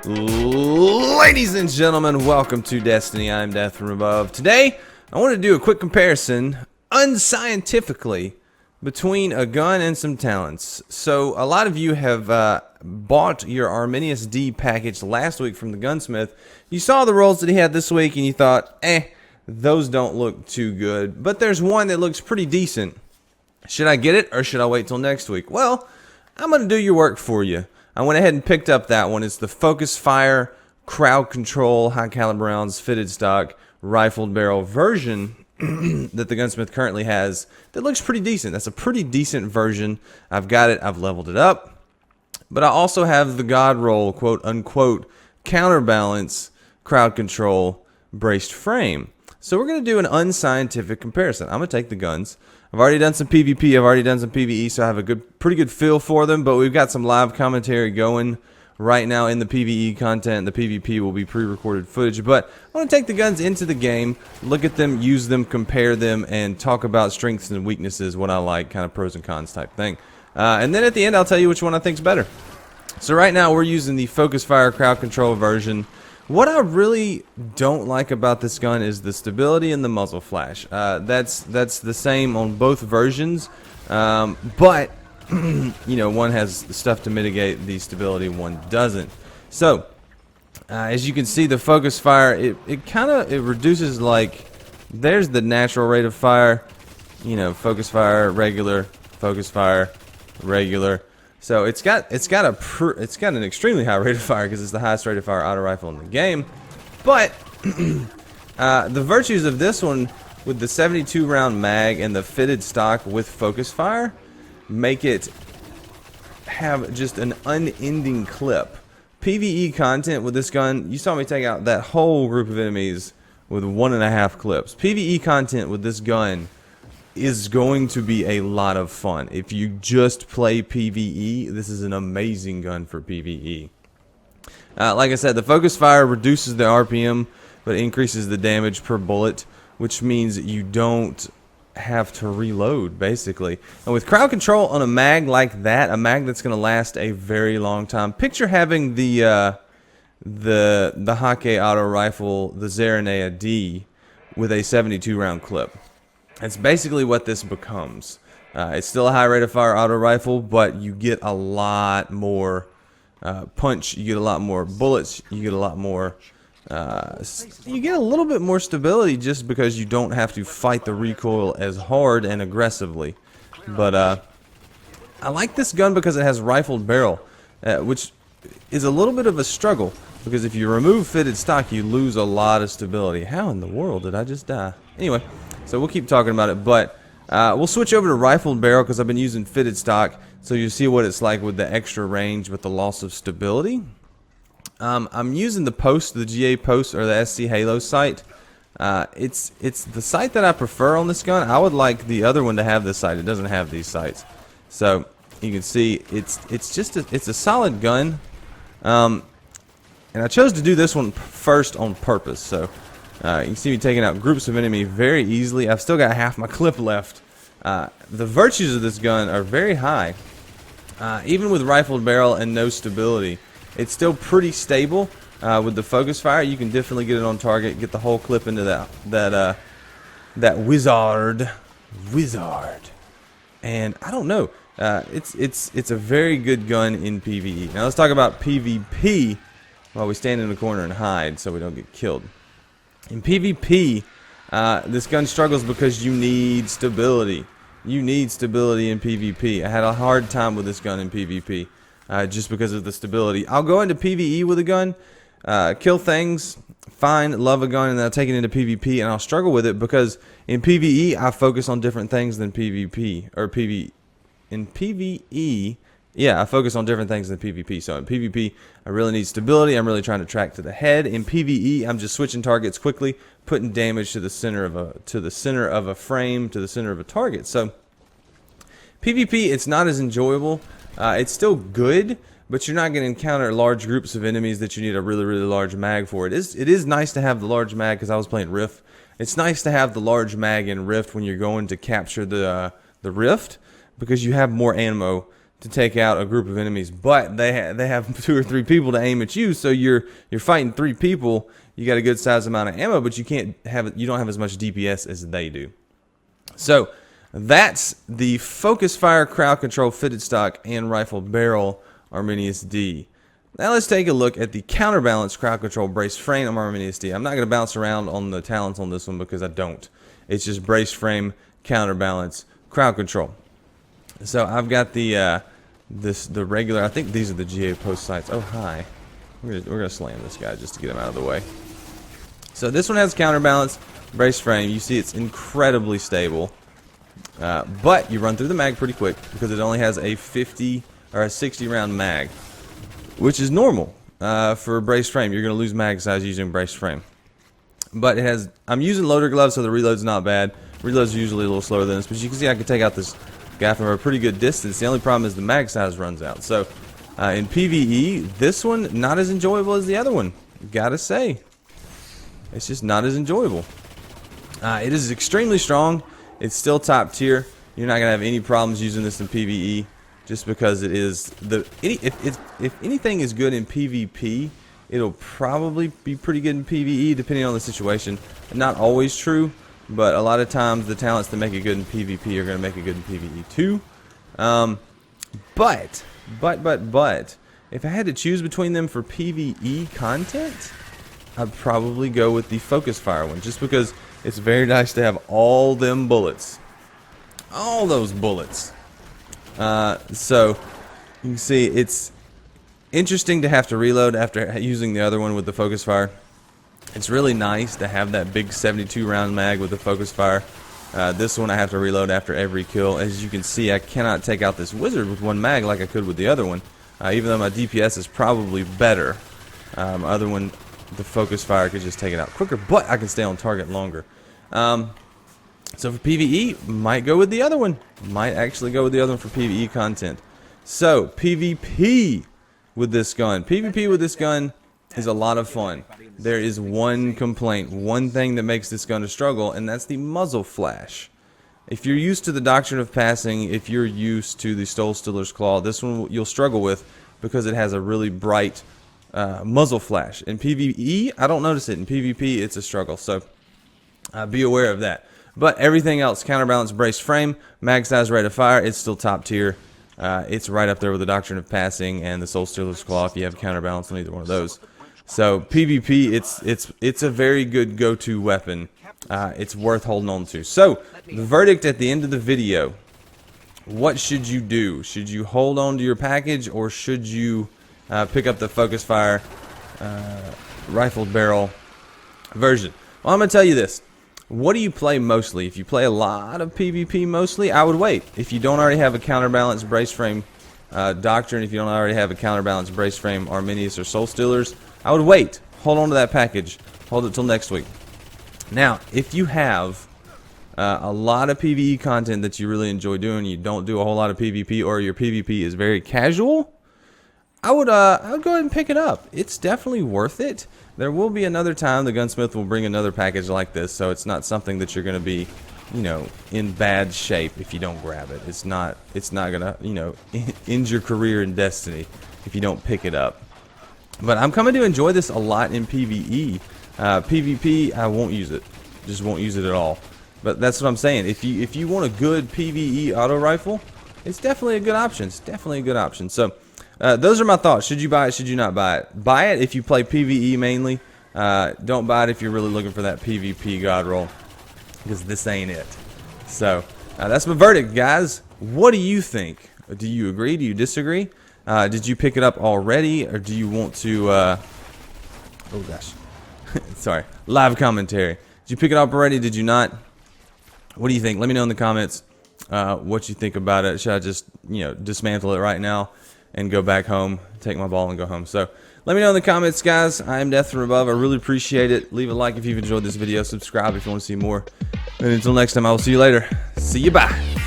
Ladies and gentlemen, welcome to Destiny. I'm Death from Above. Today, I want to do a quick comparison, unscientifically, between a gun and some talents. So, a lot of you have bought your Arminius-D package last week from the Gunsmith. You saw the rolls that he had this week and you thought, those don't look too good. But there's one that looks pretty decent. Should I get it or should I wait till next week? Well, I'm going to do your work for you. I went ahead and picked up that one. It's the Focus Fire Crowd Control High Caliber Rounds Fitted Stock Rifled Barrel version that the Gunsmith currently has. That looks pretty decent. That's a pretty decent version. I've got it. I've leveled it up. But I also have the God Roll, quote unquote, Counterbalance Crowd Control Braced Frame. So we're going to do an unscientific comparison. I'm going to take the guns. I've already done some PvP, I've already done some PvE, so I have a pretty good feel for them, but we've got some live commentary going right now in the PvE content. The PvP will be pre-recorded footage, but I want to take the guns into the game, look at them, use them, compare them, and talk about strengths and weaknesses, what I like, kind of pros and cons type thing. And then at the end, I'll tell you which one I think's better. So right now, we're using the Focus Fire Crowd Control version. What I really don't like about this gun is the stability and the muzzle flash. That's the same on both versions, but you know, one has the stuff to mitigate the stability, one doesn't. So as you can see, the Focus Fire it reduces, like, there's the natural rate of fire. You know, Focus Fire regular, Focus Fire regular. So it's got an extremely high rate of fire because it's the highest rate of fire auto rifle in the game. But the virtues of this one with the 72 round mag and the fitted stock with Focus Fire make it have just an unending clip. PvE content with this gun, you saw me take out that whole group of enemies with 1.5 clips. PvE content with this gun is going to be a lot of fun. If you just play PvE, this is an amazing gun for PvE. Like I said, the Focus Fire reduces the RPM, but increases the damage per bullet, which means you don't have to reload, basically. And with crowd control on a mag like that, a mag that's going to last a very long time. Picture having the Hakke auto rifle, the Zaranaea D, with a 72 round clip. That's basically what this becomes. It's still a high rate of fire auto rifle, but you get a lot more punch, you get a lot more bullets, you get a lot more, you get a little bit more stability just because you don't have to fight the recoil as hard and aggressively. But I like this gun because it has rifled barrel, which is a little bit of a struggle because if you remove fitted stock, you lose a lot of stability. How in the world did I just die? Anyway. So we'll keep talking about it, but we'll switch over to rifled barrel because I've been using fitted stock, so you see what it's like with the extra range with the loss of stability. I'm using the post, the GA post, or the SC Halo sight. It's the sight that I prefer on this gun. I would like the other one to have this sight. It doesn't have these sights, so you can see it's a solid gun. And I chose to do this one first on purpose. So. You can see me taking out groups of enemy very easily. I've still got half my clip left. The virtues of this gun are very high. Even with rifled barrel and no stability, it's still pretty stable. With the Focus Fire, you can definitely get it on target, get the whole clip into that wizard. And I don't know. It's a very good gun in PvE. Now let's talk about PvP while we stand in the corner and hide so we don't get killed. In PvP, this gun struggles because you need stability. You need stability in PvP. I had a hard time with this gun in PvP just because of the stability. I'll go into PvE with a gun, kill things, fine, love a gun, and then I'll take it into PvP, and I'll struggle with it because in PvE, I focus on different things than PvP. Or in PvE, yeah, I focus on different things than PvP. So in PvP, I really need stability. I'm really trying to track to the head. In PvE, I'm just switching targets quickly, putting damage to the center of a frame, to the center of a target. So PvP, it's not as enjoyable. It's still good, but you're not going to encounter large groups of enemies that you need a really, really large mag for. It is nice to have the large mag because I was playing Rift. It's nice to have the large mag in Rift when you're going to capture the Rift. because you have more ammo to take out a group of enemies, but they have 2 or 3 people to aim at you, so you're fighting 3 people. You got a good size amount of ammo, but you don't have as much DPS as they do. So that's the focus fire, crowd control, fitted stock, and rifle barrel Arminius-D. Now let's take a look at the counterbalance, crowd control, brace frame of Arminius-D. I'm not going to bounce around on the talents on this one because I don't. It's just brace frame, counterbalance, crowd control. So I've got the regular. I think these are the GA post sights. Oh hi, we're gonna slam this guy just to get him out of the way. So this one has counterbalance, brace frame. You see it's incredibly stable, but you run through the mag pretty quick because it only has a 50 or a 60 round mag, which is normal for a brace frame. You're gonna lose mag size using brace frame, but it has. I'm using loader gloves, so the reload's not bad. Reload's usually a little slower than this, but you can see I can take out this guy from a pretty good distance. The only problem is the mag size runs out. So in PvE, this one not as enjoyable as the other one. Gotta say, it's just not as enjoyable. It is extremely strong. It's still top tier. You're not gonna have any problems using this in PvE, just because it is if anything is good in PvP, it'll probably be pretty good in PvE depending on the situation. Not always true, but a lot of times the talents that make it good in PvP are going to make it good in PvE too. But if I had to choose between them for PvE content, I'd probably go with the focus fire one, just because it's very nice to have all them bullets, all those bullets. So you can see it's interesting to have to reload after using the other one with the focus fire. It's really nice to have that big 72 round mag with the focus fire. This one I have to reload after every kill. As you can see, I cannot take out this wizard with one mag like I could with the other one, even though my DPS is probably better. Other one, the focus fire could just take it out quicker, but I can stay on target longer. So for PvE, might go with the other one. Might actually go with the other one for PvE content. So PvP with this gun. PvP with this gun is a lot of fun. There is one complaint, one thing that makes this gun a struggle, and that's the muzzle flash. If you're used to the Doctrine of Passing, if you're used to the Soul Stealer's Claw, this one you'll struggle with because it has a really bright muzzle flash. In PvE, I don't notice it. In PvP, it's a struggle, so be aware of that. But everything else, counterbalance, brace frame, mag size, rate of fire, it's still top tier. It's right up there with the Doctrine of Passing and the Soul Stealer's Claw if you have counterbalance on either one of those. So PvP, it's a very good go-to weapon. It's worth holding on to. So the verdict at the end of the video: what should you do? Should you hold on to your package, or should you pick up the focus fire rifled barrel version? Well, I'm gonna tell you this. What do you play mostly? If you play a lot of PvP mostly, I would wait. If you don't already have a counterbalance brace frame Doctrine, if you don't already have a counterbalance brace frame Arminius or Soul Stealers, I would wait. Hold on to that package. Hold it till next week. Now, if you have a lot of PvE content that you really enjoy doing, you don't do a whole lot of PvP, or your PvP is very casual, I would go ahead and pick it up. It's definitely worth it. There will be another time the Gunsmith will bring another package like this, so it's not something that you're going to be, you know, in bad shape if you don't grab it. It's not gonna, you know, end your career in Destiny if you don't pick it up. But I'm coming to enjoy this a lot in PvE. PvP, I won't use it. Just won't use it at all. But that's what I'm saying. If you want a good PvE auto rifle, it's definitely a good option. It's definitely a good option. So those are my thoughts. Should you buy it? Should you not buy it? Buy it if you play PvE mainly. Don't buy it if you're really looking for that PvP god roll, because this ain't it. So that's my verdict, guys. What do you think? Do you agree? Do you disagree? Did you pick it up already, or do you want to oh gosh sorry, live commentary. Did you pick it up already? Did you not? What do you think? Let me know in the comments what you think about it. Should I just, you know, dismantle it right now and go back home, take my ball and go home? So let me know in the comments, guys. I am Death from Above. I really appreciate it. Leave a like if you've enjoyed this video. Subscribe if you want to see more. And until next time, I will see you later. See you. Bye.